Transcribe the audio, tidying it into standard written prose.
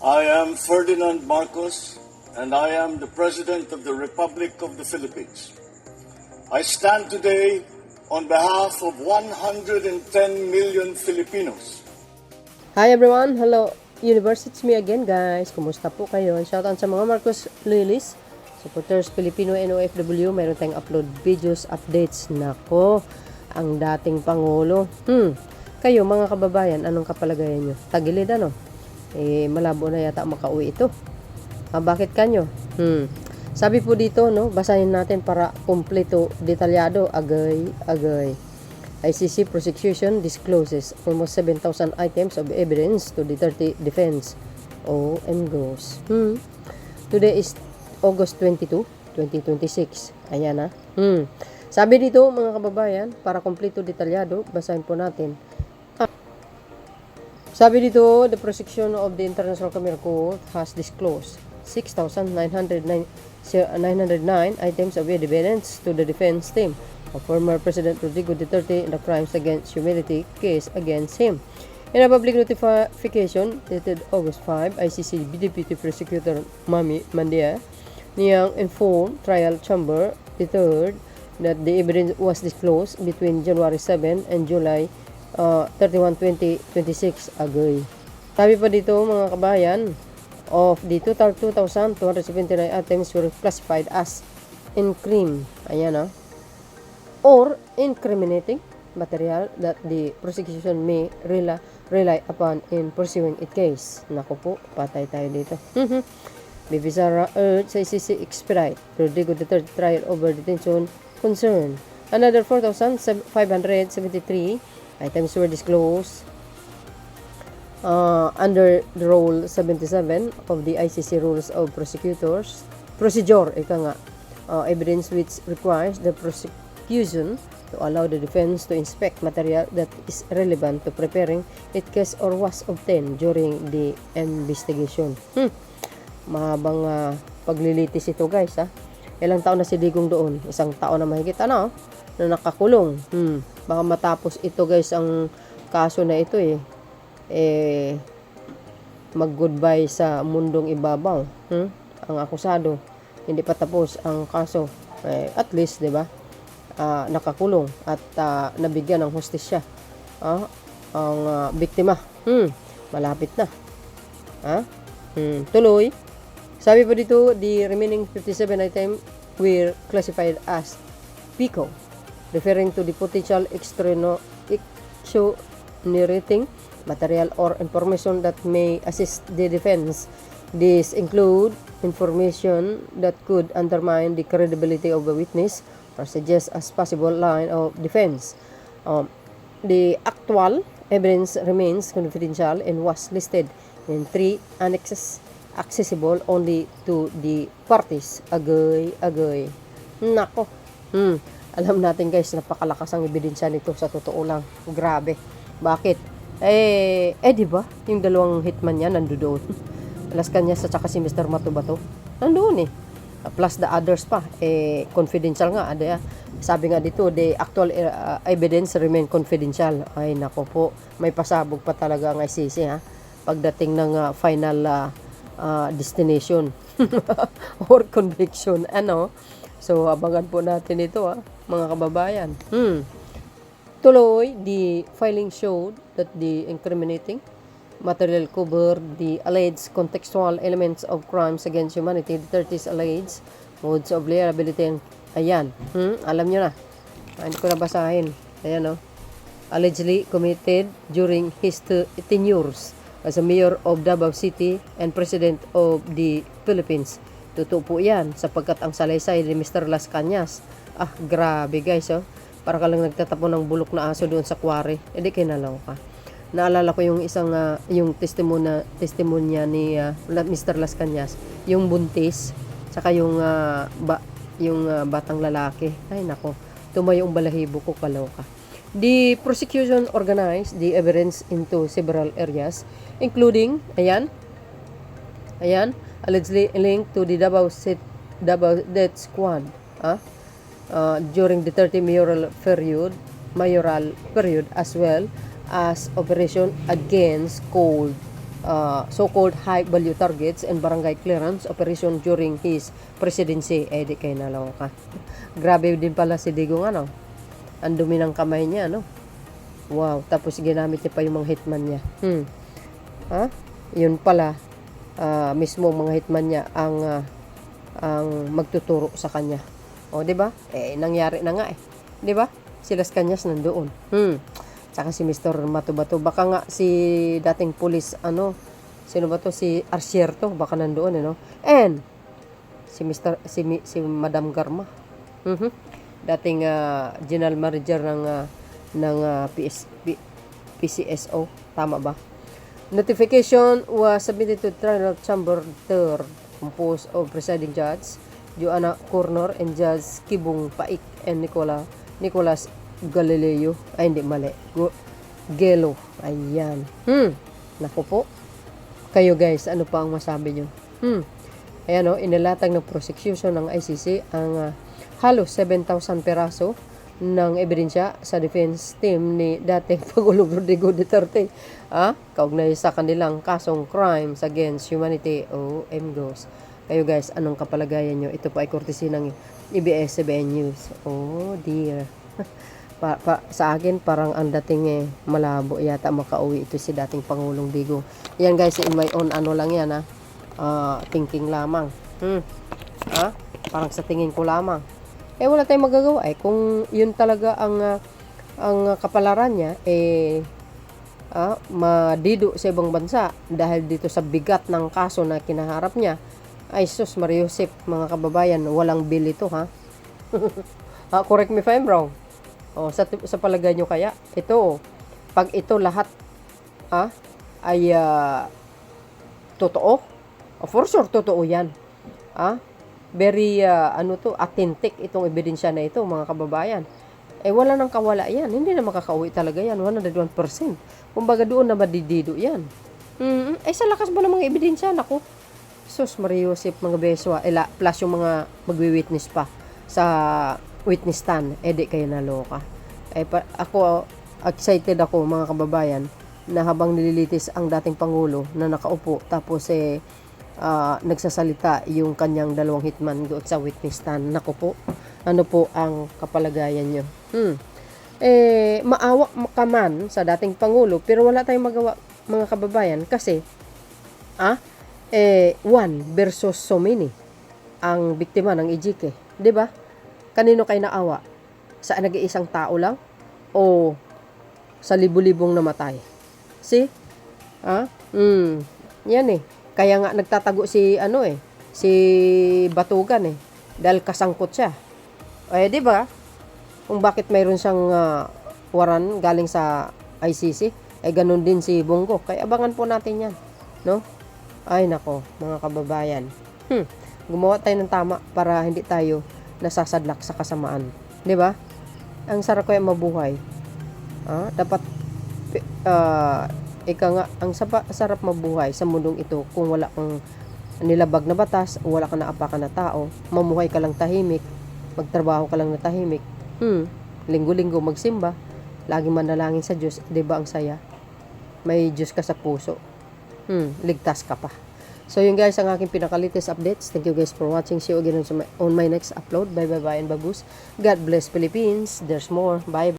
I am Ferdinand Marcos, and I am the President of the Republic of the Philippines. I stand today on behalf of 110 million Filipinos. Hi everyone! Hello Universe! It's me again guys! Kumusta po kayo? Shoutout sa mga Marcos Lilis, supporters Filipino and OFW. Mayroon tayong upload videos, updates. Nako, ang dating Pangulo. Kayo mga kababayan, anong kapalagayan nyo? Tagilid ano? Malabo na yata makauwi ito. Bakit kanyo? Sabi po dito, no, basahin natin para kumpleto, detalyado, agay. ICC prosecution discloses almost 7,000 items of evidence to Duterte defense. And goes. Today is August 22, 2026. Ayan na. Sabi dito mga kababayan, para kumpleto, detalyado, basahin po natin. Sabi dito, the prosecution of the International Criminal Court has disclosed 6,909 items of evidence to the defense team of former President Rodrigo Duterte in the crimes against humanity case against him. In a public notification dated August 5, ICC Deputy Prosecutor Mami Mandia Niyang informed trial chamber the third that the evidence was disclosed between January 7 and July 31, 2026. Agay. Sabi pa dito mga kabayan, of the total 2,279 items were classified as or incriminating material that the prosecution may rely upon in pursuing its case. Naku po, patay tayo dito. Bibisara urged sa ICC expedite Rodrigo Duterte trial over detention concern. Another 4,573 items were disclosed under the Rule 77 of the ICC Rules of Procedure, evidence which requires the prosecution to allow the defense to inspect material that is relevant to preparing its case or was obtained during the investigation. Mahabang paglilitis ito guys ha. Ilang taon na si Digong doon? Isang taon na mahigit na nakakulong. Baka matapos ito guys ang kaso na ito mag-goodbye sa mundong ibabaw. Ang akusado hindi pa tapos ang kaso. At least 'di ba? Nakakulong at nabigyan ng hustisya. Ang biktima. Malapit na. Tuloy. Sabi pa dito, the remaining 57 items were classified as PICO, referring to the potential exonerating material or information that may assist the defense. These include information that could undermine the credibility of a witness or suggest as possible line of defense. The actual evidence remains confidential and was listed in 3 annexes accessible only to the parties. Agay. Nako. Alam natin guys, napakalakas ang ebidensya nito sa totoo lang. Grabe. Bakit? Di ba? Yung dalawang hitman niya nandoon. Las Cañas at saka si Mr. Matubato. Nandoon plus the others pa. Confidential nga. Sabi nga dito, the actual evidence remain confidential. Ay, nako po. May pasabog pa talaga ang ICC ha. Pagdating ng final destination or conviction. So, abangan po natin ito mga kababayan. Tuloy, the filing showed that the incriminating material covered the alleged contextual elements of crimes against humanity, the 30's alleged modes of liability. Ayan. Alam nyo na. Hindi ko na basahin. Ayan allegedly committed during his tenures as a mayor of Davao City and President of the Philippines. Totoo po yan sapagkat ang salaysay ni Mr. Las Cañas. Grabe guys para ka lang nagtatapon ng bulok na aso doon sa quarry. Hindi kinalaw ka. Naalala ko yung isang yung testimonya ni Mr. Las Cañas, yung buntis saka yung batang lalaki. Ay nako, tumayo ang balahibo ko, kaloka. The prosecution organized the evidence into several areas, including, allegedly linked to the Davao Death Squad during the 30 mayoral period as well as Operation Against Cold so-called high-value targets and barangay clearance operation during his presidency. Di kayo naloka. Grabe din pala si Digong, ano? Ang dumi ng kamay niya, no? Wow, tapos ginamit niya pa yung mga hitman niya. Yun pala, mismo mga hitman niya ang magtuturo sa kanya. O, 'di ba? Nangyari na nga 'Di ba? Silas Cañas nandoon. Tsaka si Mr. Matubato, baka nga si dating pulis, sino ba to? Si Arcierto, baka nandoon, And si Madam Garma. Dating general manager ng PCSO, tama ba? Notification was submitted to Trial Chamber 3rd, composed of presiding judge Joanna Cornor and Judge Kibong Paik and Nicolas Galileo. Ay, hindi, mali. Gelo. Ayan. Naku po. Kayo guys, ano pa ang masabi nyo? Ayan, inilatag ng prosecution ng ICC ang halos 7,000 peraso ng ebidensya sa defense team ni dating Pangulong Rodrigo Duterte. Kaugnay sa kanilang kasong crimes against humanity o MGOS. Kayo guys, anong kapalagayan nyo? Ito po ay courtesy ng ABS-CBN News. Oh dear. Sa akin, parang ang dating malabo yata makauwi ito si dating Pangulong Digo. Yan guys, in my own lang yan thinking lamang. Parang sa tingin ko lamang. Wala tayong magagawa kung yun talaga ang kapalaran niya, madido sa ibang bansa dahil dito sa bigat ng kaso na kinaharap niya. Ay sus, Mariusip, mga kababayan, walang bill ito, correct me if I'm wrong. Sa palagay nyo kaya, ito, pag ito lahat, ay totoo, for sure, totoo yan. Very, authentic itong ebidensya na ito, mga kababayan. Wala nang kawala yan. Hindi na makakauwi talaga yan. 101%. Kumbaga doon na madidido yan. Sa lakas ba ng mga ebidensya? Naku, sus, Mariusip, mga beswa. Plus yung mga magwi-witness pa sa witness stand. Di kayo naloka. Ako, excited ako, mga kababayan, na habang nililitis ang dating Pangulo na nakaupo, tapos nagsasalita yung kanyang dalawang hitman doon sa witness stand. Naku po, ano po ang kapalagayan nyo? Maawa ka man sa dating Pangulo, pero wala tayong magawa, mga kababayan, kasi 1 versus so many ang biktima ng Ejike. 'Di ba? Kanino kayo naawa? Sa nag-iisang tao lang o sa libu-libong namatay? See? Yan Kaya nga nagtatago si si Batugan dahil kasangkot siya. 'Di ba? Kung bakit mayroon siyang waran galing sa ICC, ganun din si Bongo. Kaya abangan po natin 'yan, no? Ay nako, mga kababayan. Gumawa tayo ng tama para hindi tayo nasasadlak sa kasamaan. 'Di ba? Ang sarap kaya mabuhay. Dapat ang sarap mabuhay sa mundong ito kung wala kang nilabag na batas, wala kang naapakan na tao, mamuhay ka lang tahimik, magtrabaho ka lang na tahimik. Linggo-linggo magsimba, lagi manalangin sa Diyos, 'di ba ang saya? May Diyos ka sa puso. Ligtas ka pa. So yun guys, ang aking pinaka-latest updates. Thank you guys for watching. See you again on my next upload. Bye bye and bagus. God bless Philippines. There's more. Bye.